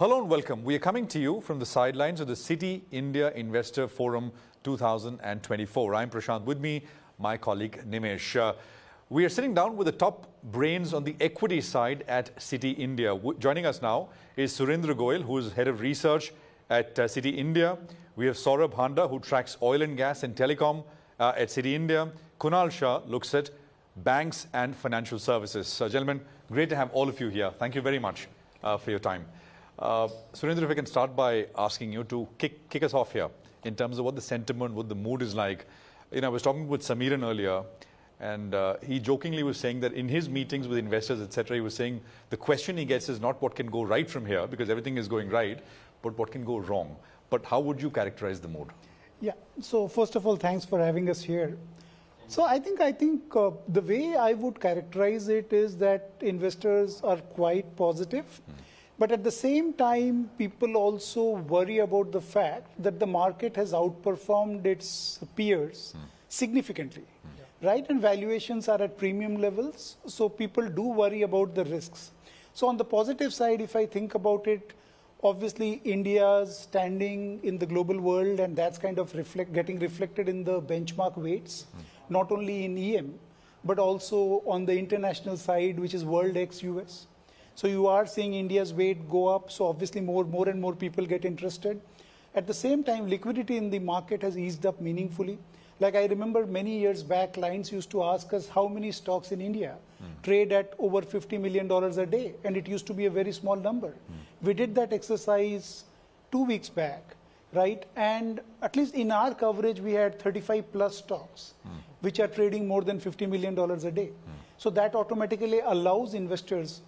Hello and welcome. We are coming to you from the sidelines of the Citi India Investor Forum 2024. I'm Prashant. With me, my colleague Nimesh. We are sitting down with the top brains on the equity side at Citi India. Joining us now is Surendra Goyal, who is head of research at Citi India. We have Saurabh Handa, who tracks oil and gas and telecom at Citi India. Kunal Shah looks at banks and financial services. Gentlemen, great to have all of you here. Thank you very much for your time. Surendra, if I can start by asking you to kick us off here in terms of what the sentiment, what the mood is like. I was talking with Samiran earlier, and he jokingly was saying that in his meetings with investors, etc., he was saying the question he gets is not what can go right from here, because everything is going right, but what can go wrong. But how would you characterize the mood? Yeah, so first of all, thanks for having us here. So I think the way I would characterize it is that investors are quite positive. But at the same time, people also worry about the fact that the market has outperformed its peers significantly, right? And valuations are at premium levels, so people do worry about the risks. So on the positive side, if I think about it, obviously India's standing in the global world, and that's kind of getting reflected in the benchmark weights, not only in EM, but also on the international side, which is World ex-US. So you are seeing India's weight go up, so obviously more and more people get interested. At the same time, liquidity in the market has eased up meaningfully. Like I remember many years back, clients used to ask us how many stocks in India trade at over $50 million a day, and it used to be a very small number. We did that exercise 2 weeks back, right? And at least in our coverage, we had 35 plus stocks, which are trading more than $50 million a day. So that automatically allows investors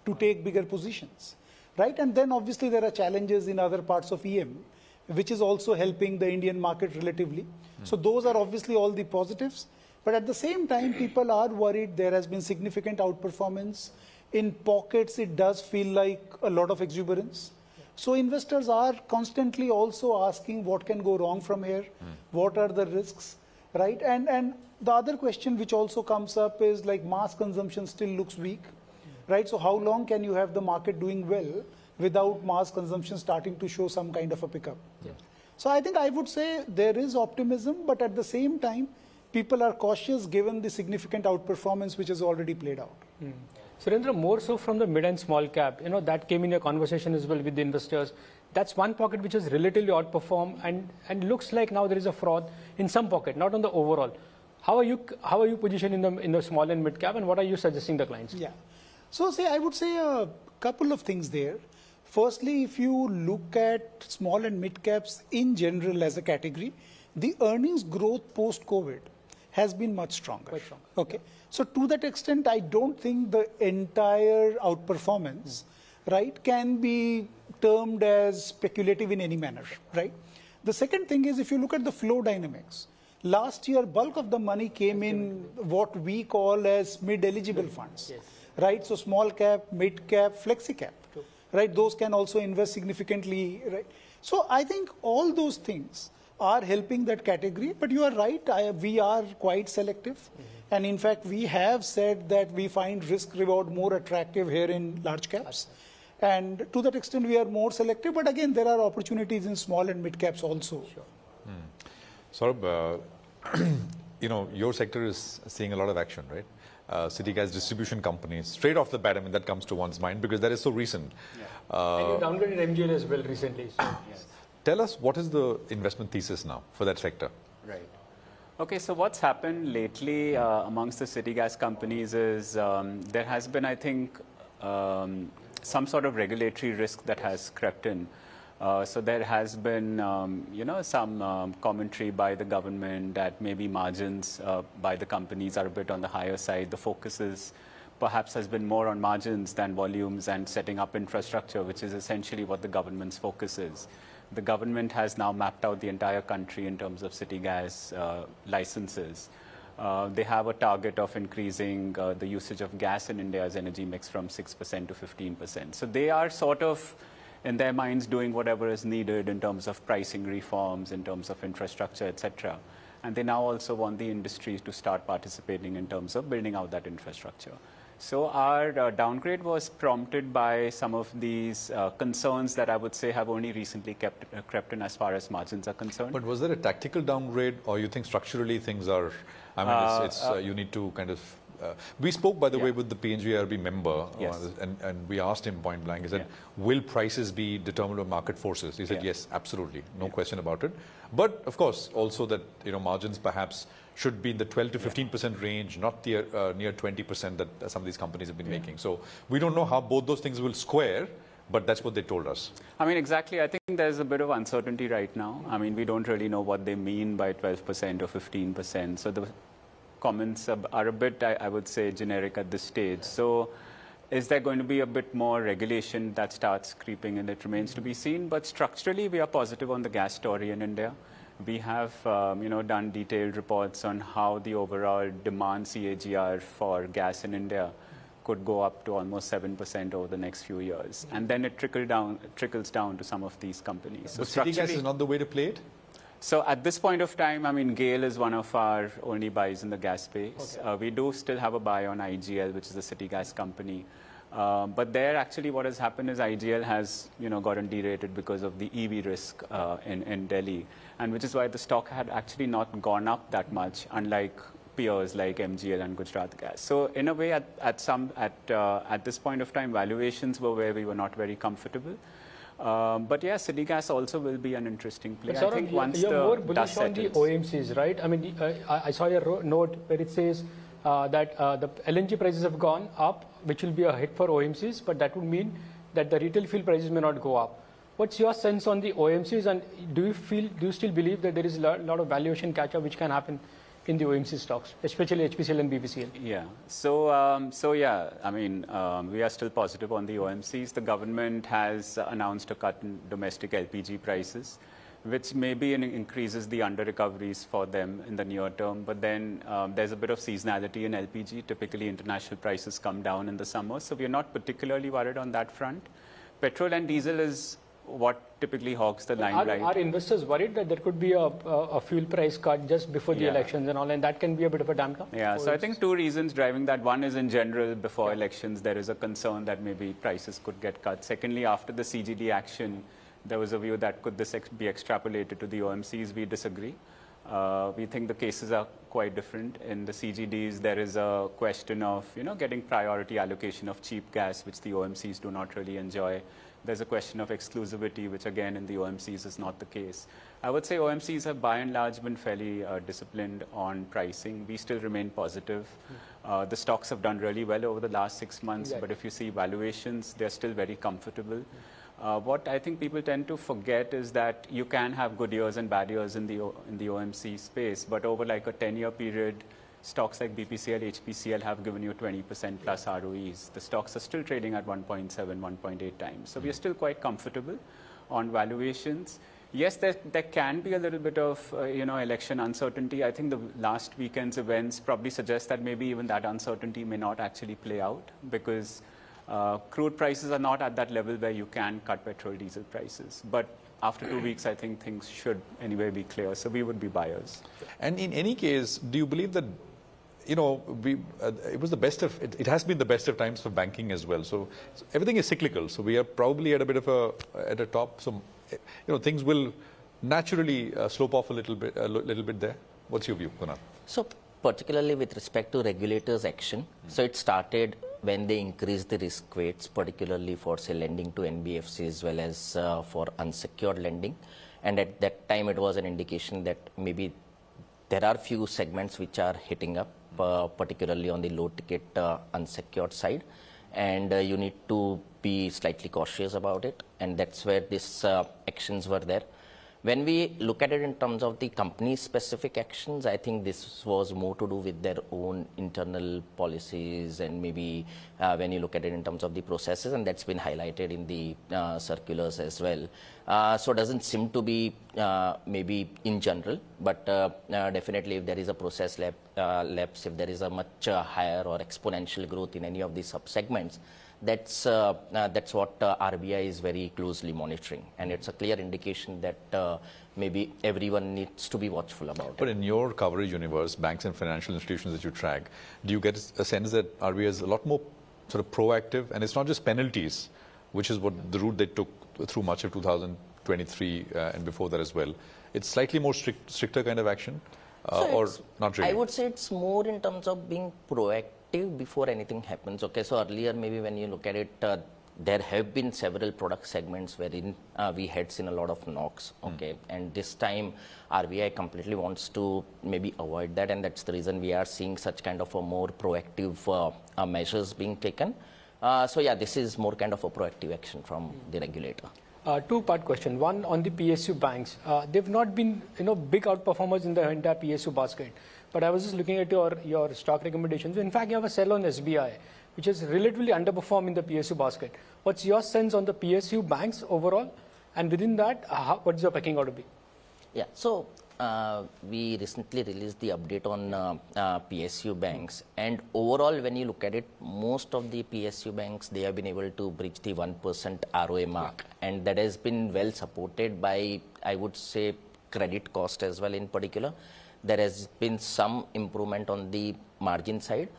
to take bigger positions, right? And then obviously there are challenges in other parts of EM, which is also helping the Indian market relatively. So those are obviously all the positives. But at the same time, people are worried. There has been significant outperformance. In pockets, it does feel like a lot of exuberance. So investors are constantly also asking what can go wrong from here? What are the risks, right? And the other question which also comes up is like mass consumption still looks weak. Right, so how long can you have the market doing well without mass consumption starting to show some kind of a pickup? Yeah. So I think I would say there is optimism, but at the same time, people are cautious given the significant outperformance which has already played out. Surendra, more so from the mid and small cap, that came in your conversation as well with the investors. That's one pocket which has relatively outperformed, and looks like now there is a fraud in some pocket, not on the overall. How are you positioned in the small and mid cap, and what are you suggesting the clients? Yeah. So I would say a couple of things there. Firstly, if you look at small and mid caps in general as a category, the earnings growth post-COVID has been much stronger. Quite strong. Okay. So to that extent, I don't think the entire outperformance, right, can be termed as speculative in any manner, right? The second thing is if you look at the flow dynamics, last year, bulk of the money came in what we call as mid-eligible funds. Yes. Right, so small cap, mid cap, flexi cap, right? Those can also invest significantly, right? So I think all those things are helping that category. But you are right, we are quite selective, and in fact we have said that we find risk reward more attractive here in large caps, and to that extent we are more selective. But again, there are opportunities in small and mid caps also. Sure. Saurabh, your sector is seeing a lot of action, right? Citi Gas distribution companies, straight off the bat, I mean, that comes to one's mind because that is so recent. Yeah. And you downgraded MGL as well recently. So, yes. Tell us, what is the investment thesis now for that sector? Right. Okay, so what's happened lately amongst the Citi Gas companies is there has been, I think, some sort of regulatory risk that has crept in. So there has been, some commentary by the government that maybe margins by the companies are a bit on the higher side. The focus is perhaps has been more on margins than volumes and setting up infrastructure, which is essentially what the government's focus is. The government has now mapped out the entire country in terms of Citi Gas licenses. They have a target of increasing the usage of gas in India's energy mix from 6% to 15%. So they are sort of in their minds doing whatever is needed in terms of pricing reforms, in terms of infrastructure, etc. And they now also want the industry to start participating in terms of building out that infrastructure. So our downgrade was prompted by some of these concerns that I would say have only recently crept in as far as margins are concerned. But was there a tactical downgrade, or you think structurally things are, I mean, you need to kind of, we spoke, by the way, with the PNGRB member, Yes. and we asked him point blank, he said, will prices be determined by market forces? He said, yes, absolutely, no question about it. But of course, also that, margins perhaps should be in the 12 to 15% range, not the, near 20% that some of these companies have been making. So we don't know how both those things will square, but that's what they told us. I mean, exactly. I think there's a bit of uncertainty right now. I mean, we don't really know what they mean by 12% or 15%. So the comments are a bit, I would say, generic at this stage. So is there going to be a bit more regulation that starts creeping in? It remains to be seen. But structurally, we are positive on the gas story in India. We have, done detailed reports on how the overall demand CAGR for gas in India could go up to almost 7% over the next few years. And then it trickles down to some of these companies. So but City Gas is not the way to play it? So at this point of time, I mean, GAIL is one of our only buys in the gas space. Okay. We do still have a buy on IGL, which is a city gas company. But there, actually, what has happened is IGL has, gotten derated because of the EV risk in Delhi, and which is why the stock had actually not gone up that much, unlike peers like MGL and Gujarat Gas. So in a way, at this point of time, valuations were where we were not very comfortable. But yeah, City Gas also will be an interesting play. I think once you're more bullish on the OMCs, right? I mean, I saw your note where it says that the LNG prices have gone up, which will be a hit for OMCs, but that would mean that the retail fuel prices may not go up. What's your sense on the OMCs, and do you still believe that there is a lot of valuation catch-up which can happen in the OMC stocks, especially HPCL and BPCL? Yeah. So yeah, I mean, we are still positive on the OMCs. The government has announced a cut in domestic LPG prices, which maybe increases the under-recoveries for them in the near term. But then there's a bit of seasonality in LPG. Typically, international prices come down in the summer. So we are not particularly worried on that front. Petrol and diesel is what typically hogs the limelight. Are investors worried that there could be a fuel price cut just before the elections and all, and that can be a bit of a damper? Yeah, so I think two reasons driving that. One is in general, before elections, there is a concern that maybe prices could get cut. Secondly, after the CGD action, there was a view that could this be extrapolated to the OMCs. We disagree. We think the cases are quite different. In the CGDs, there is a question of getting priority allocation of cheap gas, which the OMCs do not really enjoy. There's a question of exclusivity, which again in the OMCs is not the case. I would say OMCs have by and large been fairly disciplined on pricing. We still remain positive. The stocks have done really well over the last 6 months, but if you see valuations, they're still very comfortable. What I think people tend to forget is that you can have good years and bad years in the OMC space, but over like a 10-year period, stocks like BPCL, HPCL have given you 20% plus ROEs. The stocks are still trading at 1.7, 1.8 times. So we are still quite comfortable on valuations. Yes, there can be a little bit of election uncertainty. I think the last weekend's events probably suggest that maybe even that uncertainty may not actually play out, because crude prices are not at that level where you can cut petrol, diesel prices. But after 2 weeks, I think things should anyway be clear. So we would be buyers. And in any case, do you believe that, it was the best of, it has been the best of times for banking as well. So everything is cyclical. So we are probably at a bit of at a top. So, things will naturally slope off a little bit there. What's your view, Kunal? So particularly with respect to regulators' action, so it started when they increased the risk weights, particularly for, say, lending to NBFCs as well as for unsecured lending. And at that time, it was an indication that maybe there are few segments which are hitting up, particularly on the low-ticket unsecured side. And you need to be slightly cautious about it. And that's where these actions were there. When we look at it in terms of the company-specific actions, I think this was more to do with their own internal policies, and maybe when you look at it in terms of the processes, and that's been highlighted in the circulars as well. So it doesn't seem to be maybe in general, but definitely if there is a process lapse, if there is a much higher or exponential growth in any of these sub-segments, That's what RBI is very closely monitoring, and it's a clear indication that maybe everyone needs to be watchful about it. But in your coverage universe, banks and financial institutions that you track, do you get a sense that RBI is a lot more sort of proactive, and it's not just penalties, which is what the route they took through much of 2023 and before that as well? It's slightly more stricter kind of action, or not really? I would say it's more in terms of being proactive before anything happens. Okay, so earlier maybe when you look at it, there have been several product segments wherein we had seen a lot of knocks, okay, and this time RBI completely wants to maybe avoid that, and that's the reason we are seeing such kind of a more proactive measures being taken. So yeah, this is more kind of a proactive action from the regulator. Two-part question. One on the PSU banks. They've not been big outperformers in the entire PSU basket. But I was just looking at your stock recommendations. In fact, you have a sell on SBI, which is relatively underperformed in the PSU basket. What's your sense on the PSU banks overall? And within that, what is your pecking order be? Yeah, so we recently released the update on PSU banks, and overall when you look at it, most of the PSU banks, they have been able to breach the 1% ROA mark, and that has been well supported by, I would say, credit cost as well in particular. There has been some improvement on the margin side.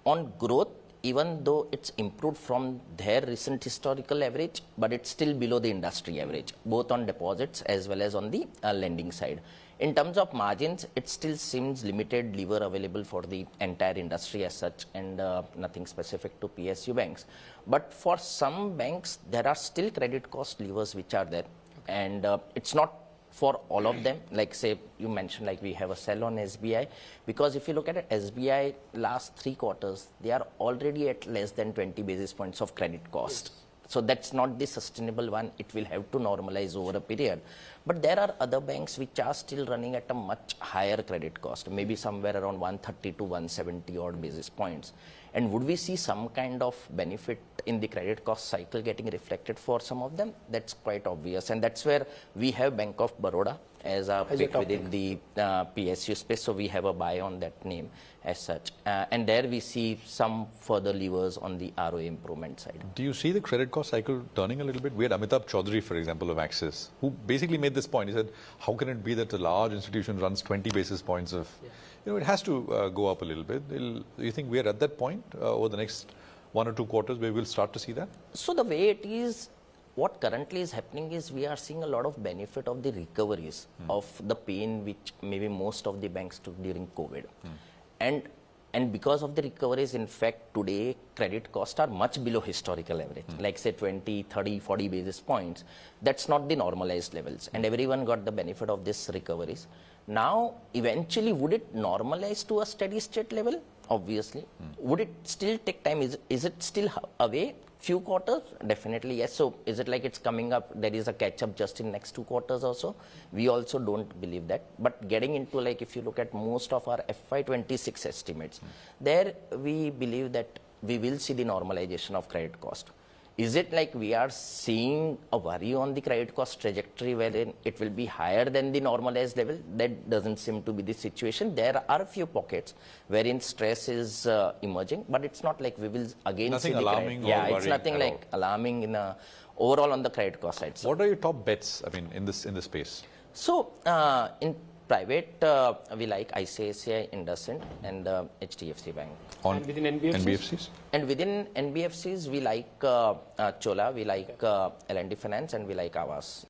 On growth, even though it's improved from their recent historical average, but it's still below the industry average, both on deposits as well as on the lending side. In terms of margins, it still seems limited lever available for the entire industry as such, and nothing specific to PSU banks. But for some banks, there are still credit cost levers which are there, and it's not for all of them. Like say you mentioned, like we have a sell on SBI, because if you look at it, SBI last 3 quarters, they are already at less than 20 basis points of credit cost. Yes. So that's not the sustainable one. It will have to normalize over a period. But there are other banks which are still running at a much higher credit cost, maybe somewhere around 130 to 170 odd basis points. And would we see some kind of benefit in the credit cost cycle getting reflected for some of them? That's quite obvious. And that's where we have Bank of Baroda as a pick within the PSU space. So we have a buy on that name as such. And there we see some further levers on the ROA improvement side. Do you see the credit cost cycle turning a little bit? We had Amitabh Chaudhary, for example, of Axis, who basically made this point. He said, how can it be that a large institution runs 20 basis points of... it has to go up a little bit. Do you think we are at that point over the next 1 or 2 quarters where we'll start to see that? So the way it is, what currently is happening is we are seeing a lot of benefit of the recoveries of the pain which maybe most of the banks took during COVID. And because of the recoveries, in fact, today credit costs are much below historical average, like say 20, 30, 40 basis points. That's not the normalized levels, and everyone got the benefit of these recoveries. Now, eventually, would it normalize to a steady state level? Obviously. Would it still take time? Is it still away? Few quarters? Definitely, yes. So, is it like it's coming up, there is a catch-up just in next 2 quarters or so? We also don't believe that. But getting into, like, if you look at most of our FY26 estimates, there we believe that we will see the normalization of credit cost. Is it like we are seeing a worry on the credit cost trajectory wherein it will be higher than the normalized level? That doesn't seem to be the situation. There are a few pockets wherein stress is emerging, but it's not like we will again nothing see the alarming credit. Yeah, it's nothing like alarming in overall on the credit cost side. What are your top bets? I mean, in this space. So in private, we like ICICI, IndusInd, and HDFC Bank. And within NBFCs? And within NBFCs, we like Chola, we like L&T Finance, and we like Aavas.